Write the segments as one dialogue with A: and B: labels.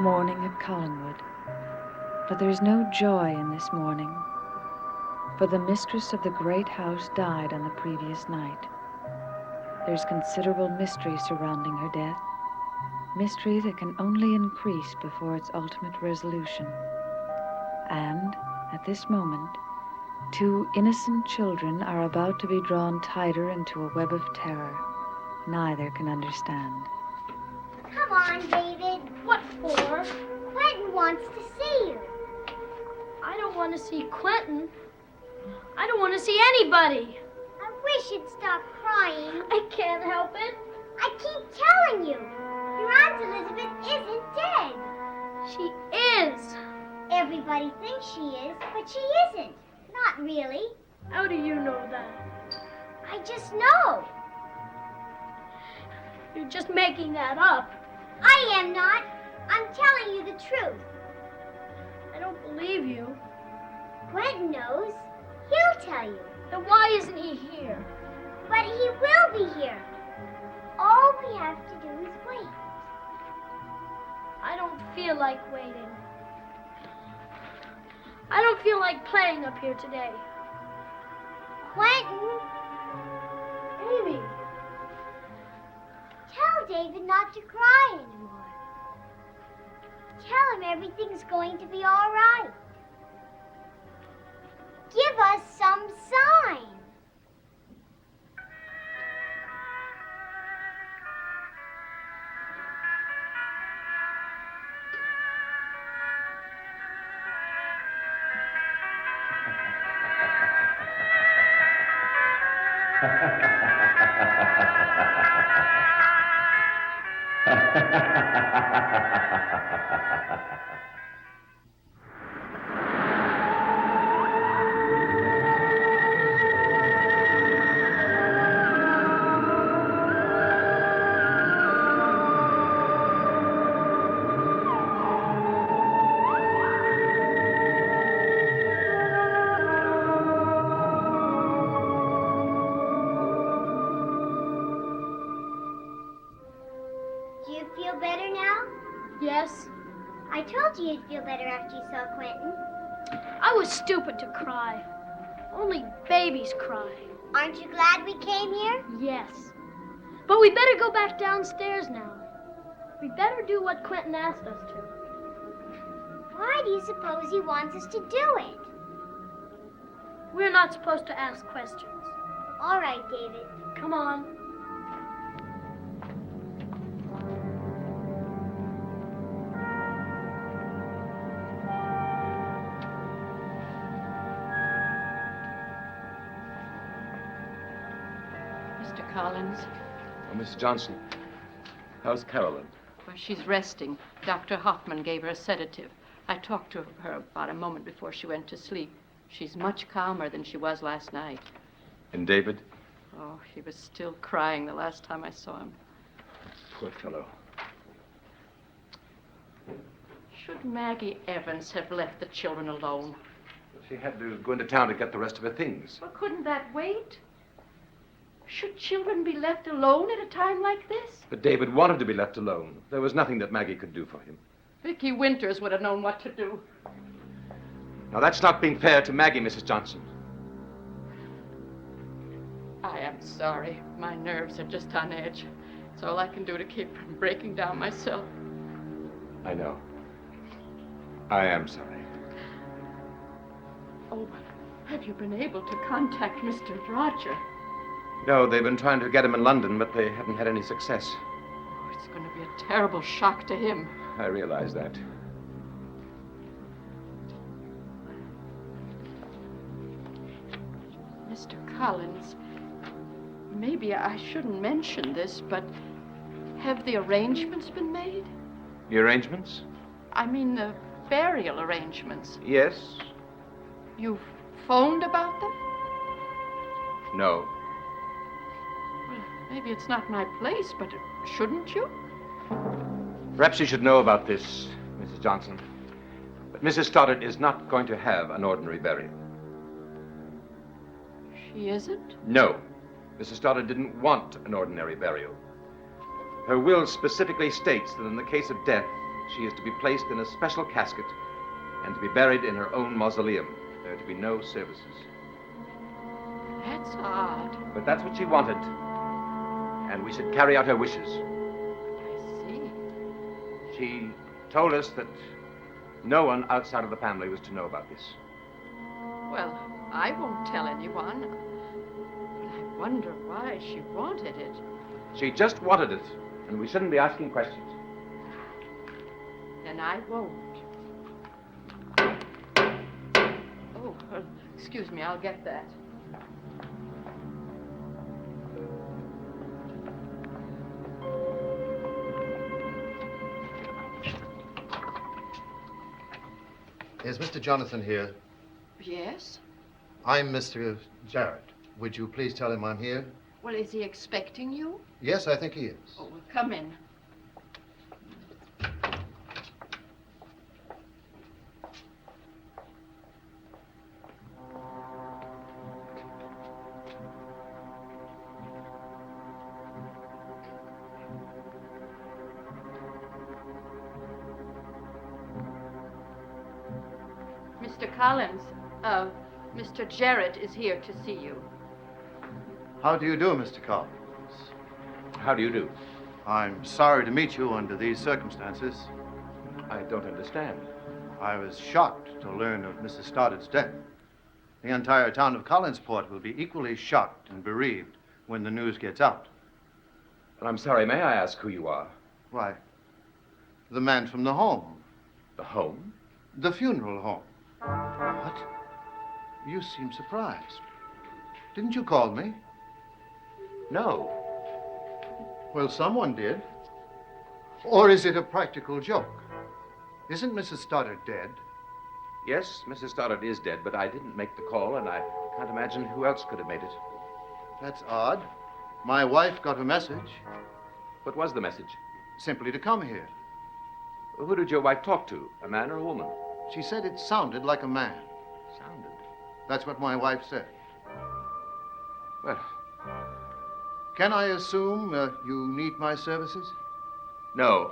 A: mourning at Collinwood. But there is no joy in this mourning, for the mistress of the great house died on the previous night. There's considerable mystery surrounding her death, mystery that can only increase before its ultimate resolution. And, at this moment, two innocent children are about to be drawn tighter into a web of terror neither can understand.
B: Come on, David.
C: What for?
B: Quentin wants to see you.
C: I don't want to see Quentin. I don't want to see anybody.
B: I wish you'd stop crying.
C: I can't help it.
B: I keep telling you. Your Aunt Elizabeth isn't dead.
C: She is.
B: Everybody thinks she is, but she isn't. Not really.
C: How do you know that?
B: I just know.
C: You're just making that up.
B: I am not. I'm telling you the truth.
C: I don't believe you.
B: Quentin knows. He'll tell you.
C: Then why isn't he here?
B: But he will be here. All we have to do is wait.
C: I don't feel like waiting. I don't feel like playing up here today.
B: Quentin,
C: Amy.
B: Tell David not to cry anymore. Tell him everything's going to be all right. Give us some sign. Do you feel better now?
C: Yes?
B: I told you you'd feel better after you saw Quentin.
C: I was stupid to cry. Only babies cry.
B: Aren't you glad we came here?
C: Yes. But we better go back downstairs now. We better do what Quentin asked us to.
B: Why do you suppose he wants us to do it?
C: We're not supposed to ask questions.
B: All right, David.
C: Come on.
D: Mr. Collins.
E: Oh, Mrs. Johnson. How's Carolyn?
D: Well, she's resting. Dr. Hoffman gave her a sedative. I talked to her about a moment before she went to sleep. She's much calmer than she was last night.
E: And David?
D: Oh, he was still crying the last time I saw him.
E: Poor fellow.
D: Should Maggie Evans have left the children alone?
E: She had to go into town to get the rest of her things.
D: Well, couldn't that wait? Should children be left alone at a time like this?
E: But David wanted to be left alone. There was nothing that Maggie could do for him.
D: Vicky Winters would have known what to do.
E: Now, that's not being fair to Maggie, Mrs. Johnson.
D: I am sorry. My nerves are just on edge. It's all I can do to keep from breaking down myself.
E: I know. I am sorry.
D: Oh, have you been able to contact Mr. Roger?
E: No, they've been trying to get him in London, but they haven't had any success.
D: Oh, it's going to be a terrible shock to him.
E: I realize that.
D: Mr. Collins, maybe I shouldn't mention this, but have the arrangements been made?
E: The arrangements?
D: I mean, the burial arrangements.
E: Yes.
D: You've phoned about them?
E: No.
D: Well, maybe it's not my place, but shouldn't you?
E: Perhaps you should know about this, Mrs. Johnson. But Mrs. Stoddard is not going to have an ordinary burial.
D: She isn't?
E: No. Mrs. Stoddard didn't want an ordinary burial. Her will specifically states that in the case of death, She is to be placed in a special casket and to be buried in her own mausoleum. There are to be no services.
D: That's odd.
E: But that's what she wanted. And we should carry out her wishes.
D: I see.
E: She told us that no one outside of the family was to know about this.
D: Well, I won't tell anyone. But I wonder why she wanted it.
E: She just wanted it, and we shouldn't be asking questions.
D: Then I won't. Oh, excuse me, I'll get that.
F: Is Mr. Jonathan here?
D: Yes?
F: I'm Mr. Jarrett. Would you please tell him I'm here?
D: Well, is he expecting you?
F: Yes, I think he is.
D: Oh, well, come in. Mr. Collins, Mr. Jarrett is here to see you.
F: How do you do, Mr. Collins?
E: How do you do?
F: I'm sorry to meet you under these circumstances.
E: I don't understand.
F: I was shocked to learn of Mrs. Stoddard's death. The entire town of Collinsport will be equally shocked and bereaved when the news gets out.
E: Well, I'm sorry. May I ask who you are?
F: Why, the man from the home,
E: The home?
F: the funeral home. What? You seem surprised. Didn't you call me?
E: No.
F: Well, someone did. Or is it a practical joke? Isn't Mrs. Stoddard dead?
E: Yes, Mrs. Stoddard is dead, but I didn't make the call, and I can't imagine who else could have made it.
F: That's odd. My wife got a message
E: What was the message?
F: simply to come here.
E: Who did your wife talk to? A man or a woman?
F: She said it sounded like a man.
E: Sounded.
F: That's what my wife said.
E: Well,
F: Can I assume you need my services?
E: no.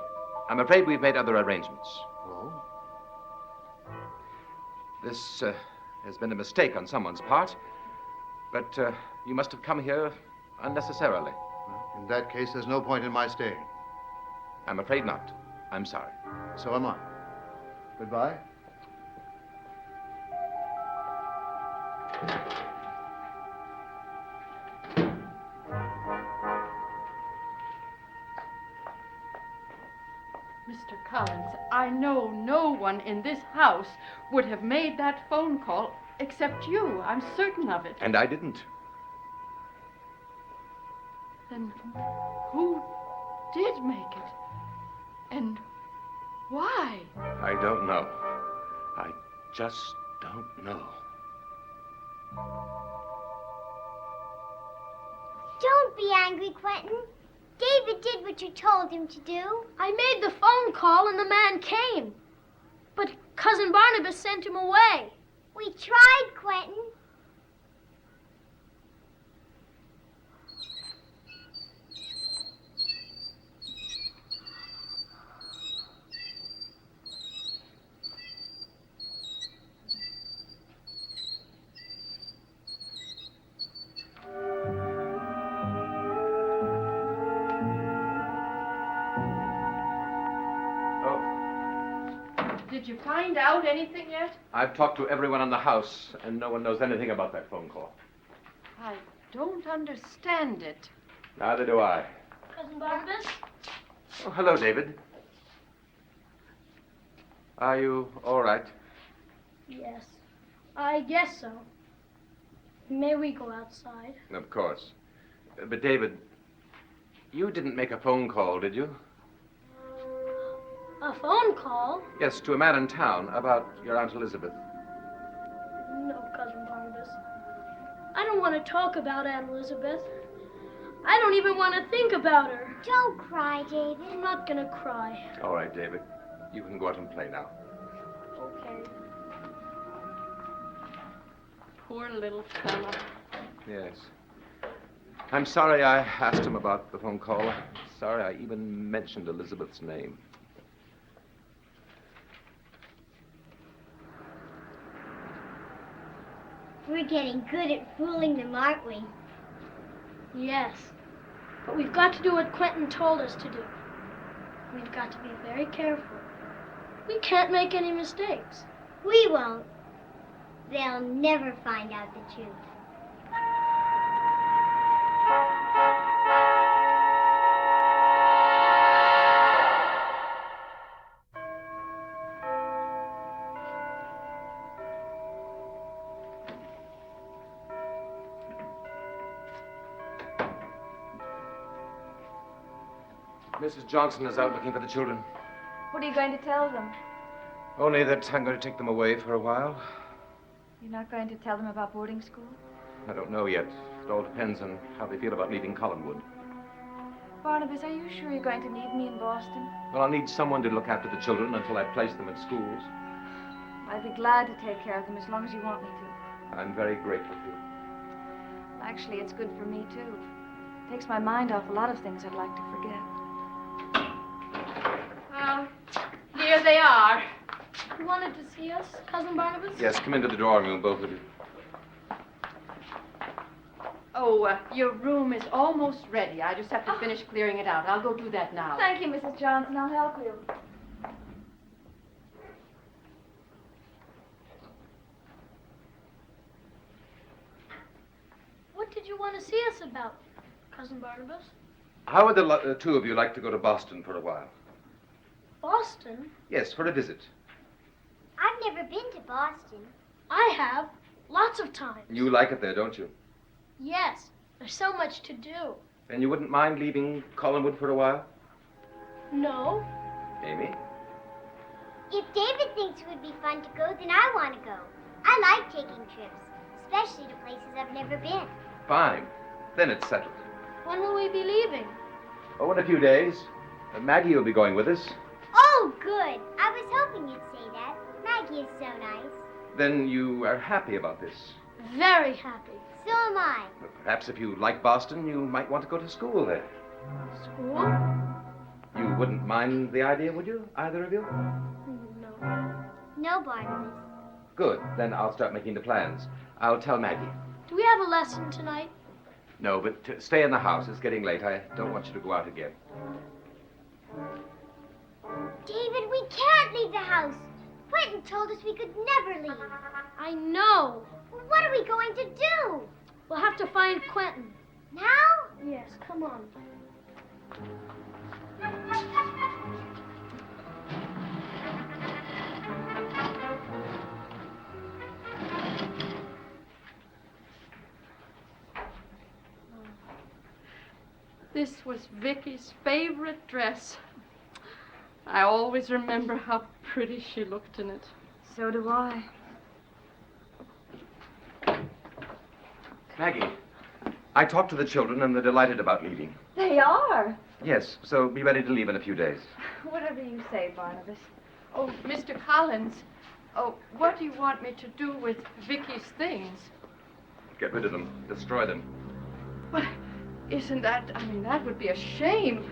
E: I'm afraid we've made other arrangements.
F: Oh?
E: This has been a mistake on someone's part, but you must have come here unnecessarily.
F: Well, in that case, there's no point in my staying.
E: I'm afraid not. I'm sorry.
F: So am I. Goodbye.
D: Mr. Collins, I know no one in this house would have made that phone call except you. I'm certain of it.
E: And I didn't.
D: Then who did make it? And why?
E: I don't know. I just don't know.
B: Don't be angry, Quentin. David did what you told him to do.
C: I made the phone call and the man came. But Cousin Barnabas sent him away.
B: We tried, Quentin.
D: Did you find out anything yet?
E: I've talked to everyone in the house, and no one knows anything about that phone call.
D: I don't understand it.
E: Neither do I.
C: Cousin Barnabas?
E: Oh, hello, David. Are you all right?
C: Yes, I guess so. May we go outside?
E: Of course. But, David, you didn't make a phone call, did you?
C: A phone call?
E: Yes, to a man in town about your Aunt Elizabeth.
C: No, Cousin Barnabas. I don't want to talk about Aunt Elizabeth. I don't even want to think about her.
B: Don't cry, David.
C: I'm not gonna cry.
E: All right, David. You can go out and play now.
C: Okay.
D: Poor little fellow.
E: Yes. I'm sorry I asked him about the phone call. Sorry I even mentioned Elizabeth's name.
B: We're getting good at fooling them, aren't we?
C: Yes. But we've got to do what Quentin told us to do. We've got to be very careful. We can't make any mistakes.
B: We won't. They'll never find out the truth.
E: Mrs. Johnson is out looking for the children.
A: What are you going to tell them?
E: Only that I'm going to take them away for a while.
A: You're not going to tell them about boarding school?
E: I don't know yet. It all depends on how they feel about leaving Collinwood.
A: Barnabas, are you sure you're going to need me in Boston?
E: Well, I'll need someone to look after the children until I place them at schools.
A: I'd be glad to take care of them as long as you want me to.
E: I'm very grateful to you.
A: Actually, it's good for me, too. It takes my mind off a lot of things I'd like to forget.
D: Well, here they are.
C: You wanted to see us, Cousin Barnabas?
E: Yes, come into the drawing room, both of you.
D: Oh, your room is almost ready. I just have to finish clearing it out. I'll go do that now.
A: Thank you, Mrs. Johnson. I'll help you.
C: What did you want to see us about, Cousin Barnabas?
E: How would the two of you like to go to Boston for a while?
C: Boston?
E: Yes, for a visit.
B: I've never been to Boston.
C: I have. Lots of times.
E: You like it there, don't you?
C: Yes. There's so much to do.
E: And you wouldn't mind leaving Collinwood for a while?
C: No.
E: Amy?
B: If David thinks it would be fun to go, then I want to go. I like taking trips, especially to places I've never been.
E: Fine. Then it's settled.
C: When will we be leaving?
E: Oh, in a few days. Maggie will be going with us.
B: Oh, good. I was hoping you'd say that. Maggie is so nice.
E: Then you are happy about this.
C: Very happy.
B: So am I.
E: Well, perhaps if you like Boston, you might want to go to school there.
C: School?
E: You wouldn't mind the idea, would you? Either of you?
C: No.
B: No, Barnabas.
E: Good. Then I'll start making the plans. I'll tell Maggie.
C: Do we have a lesson tonight?
E: No, but stay in the house. It's getting late. I don't want you to go out again.
B: David, we can't leave the house. Quentin told us we could never leave.
C: I know.
B: Well, what are we going to do?
C: We'll have to find Quentin.
B: Now?
C: Yes, come on.
D: This was Vicky's favorite dress. I always remember how pretty she looked in it.
A: So do I.
E: Maggie, I talked to the children and they're delighted about leaving.
A: They are.
E: Yes, so be ready to leave in a few days.
A: Whatever you say, Barnabas.
D: Oh, Mr. Collins, oh, what do you want me to do with Vicky's things?
E: Get rid of them. Destroy them.
D: Well, isn't that, that would be a shame.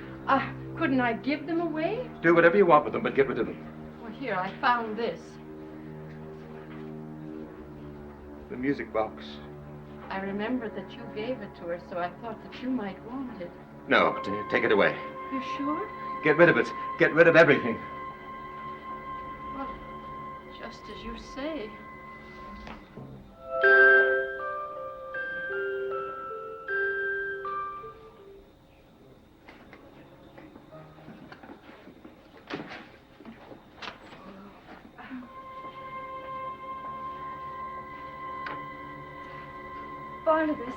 D: Couldn't I give them away?
E: Do whatever you want with them, but get rid of them.
D: Well, here, I found this.
E: The music box.
D: I remembered that you gave it to her, so I thought that you might want it.
E: No, take it away.
D: You sure?
E: Get rid of it. Get rid of everything.
D: Well, just as you say.
A: Barnabas,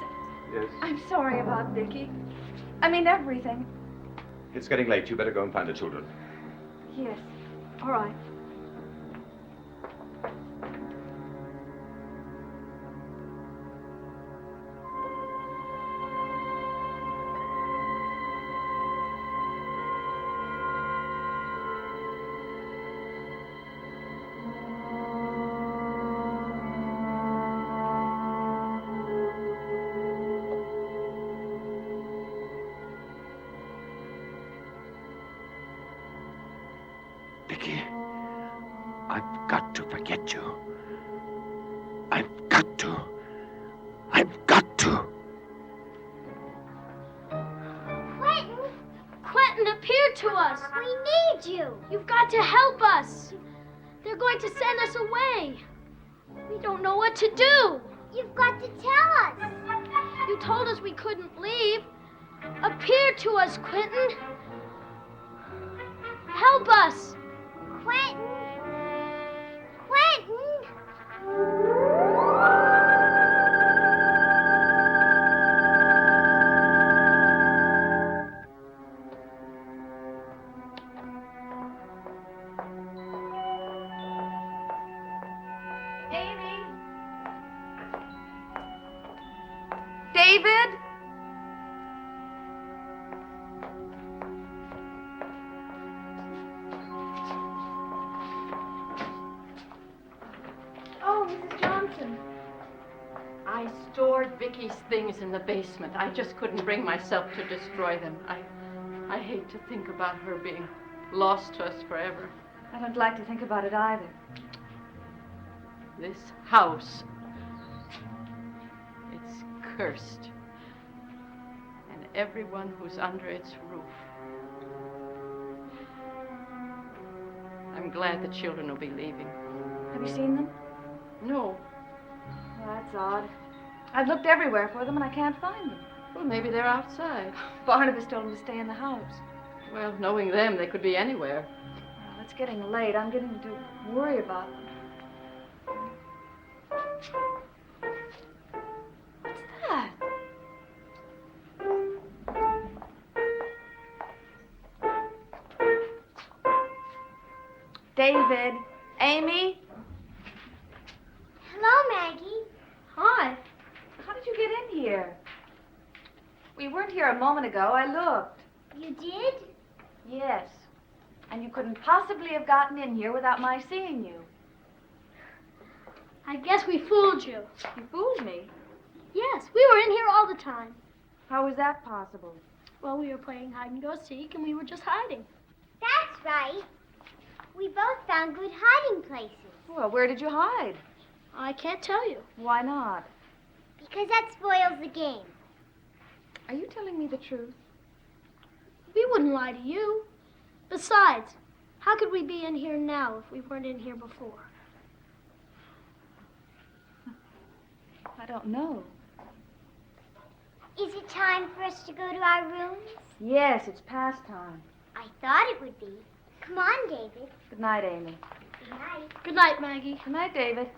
E: Yes?
A: I'm sorry about Vicky. I mean, everything.
E: It's getting late. You better go and find the children.
A: Yes. All right.
E: Vicky, I've got to forget you. I've got to.
C: Quentin appeared to us.
B: We need you.
C: You've got to help us. They're going to send us away. We don't know what to do.
B: You've got to tell us.
C: You told us we couldn't leave. Appear to us, Quentin. Help us.
B: Quentin. Quentin.
A: Amy? David? Oh, Mrs. Johnson.
D: I stored Vicky's things in the basement. I just couldn't bring myself to destroy them. I hate to think about her being lost to us forever.
A: I don't like to think about it either.
D: This house, it's cursed. And everyone who's under its roof. I'm glad the children will be leaving.
A: Have you seen them?
D: No.
A: Well, that's odd. I've looked everywhere for them and I can't find them.
D: Well, maybe they're outside.
A: Barnabas told them to stay in the house.
D: Well, knowing them, they could be anywhere.
A: Well, it's getting late. I'm getting to worry about them. What's that? David, Amy,
B: Hello, Maggie.
C: Hi.
A: how did you get in here? We weren't here a moment ago. I looked.
B: You did?
A: Yes. And you couldn't possibly have gotten in here without my seeing you.
C: I guess we fooled you.
A: You fooled me.
C: Yes, we were in here all the time.
A: How was that possible?
C: Well, we were playing hide and go seek, and we were just hiding.
B: That's right. We both found good hiding places.
A: Well, where did you hide?
C: I can't tell you.
A: Why not?
B: Because that spoils the game.
A: Are you telling me the truth?
C: We wouldn't lie to you. Besides, how could we be in here now if we weren't in here before?
A: I don't know.
B: Is it time for us to go to our rooms?
A: Yes, it's past time.
B: I thought it would be. Come on, David.
A: Good night, Amy.
B: Good night.
C: Good night, Maggie.
A: Good night, David.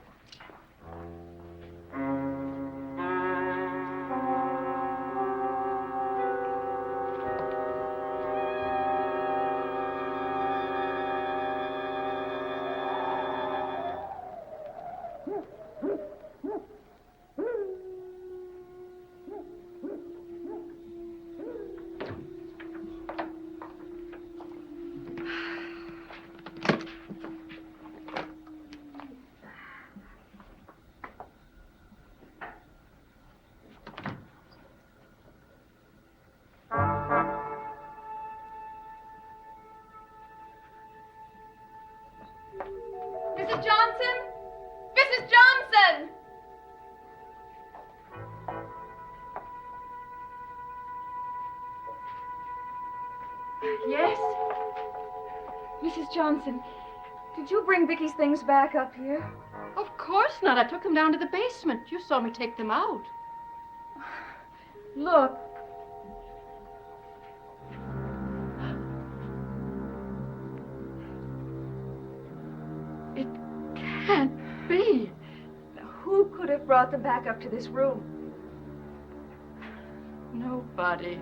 A: Mrs. Johnson? Mrs. Johnson! Yes? Mrs. Johnson, did you bring Vicky's things back up here?
D: Of course not. I took them down to the basement. You saw me take them out.
A: Look.
D: It can't be.
A: Who could have brought them back up to this room?
D: Nobody.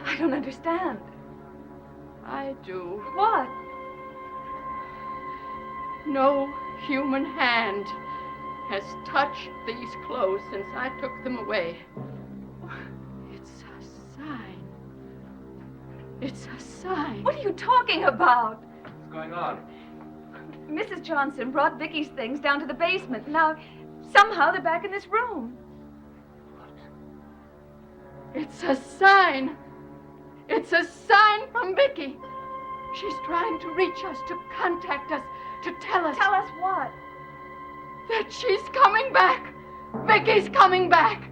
A: I don't understand.
D: I do.
A: What?
D: No human hand has touched these clothes since I took them away. It's a sign. It's a sign.
A: What are you talking about?
E: What's going on?
A: Mrs. Johnson brought Vicky's things down to the basement. Now, somehow they're back in this room.
D: It's a sign. It's a sign from Vicky. She's trying to reach us, to contact us, to tell us
A: Tell us what?
D: that she's coming back. Vicky's coming back.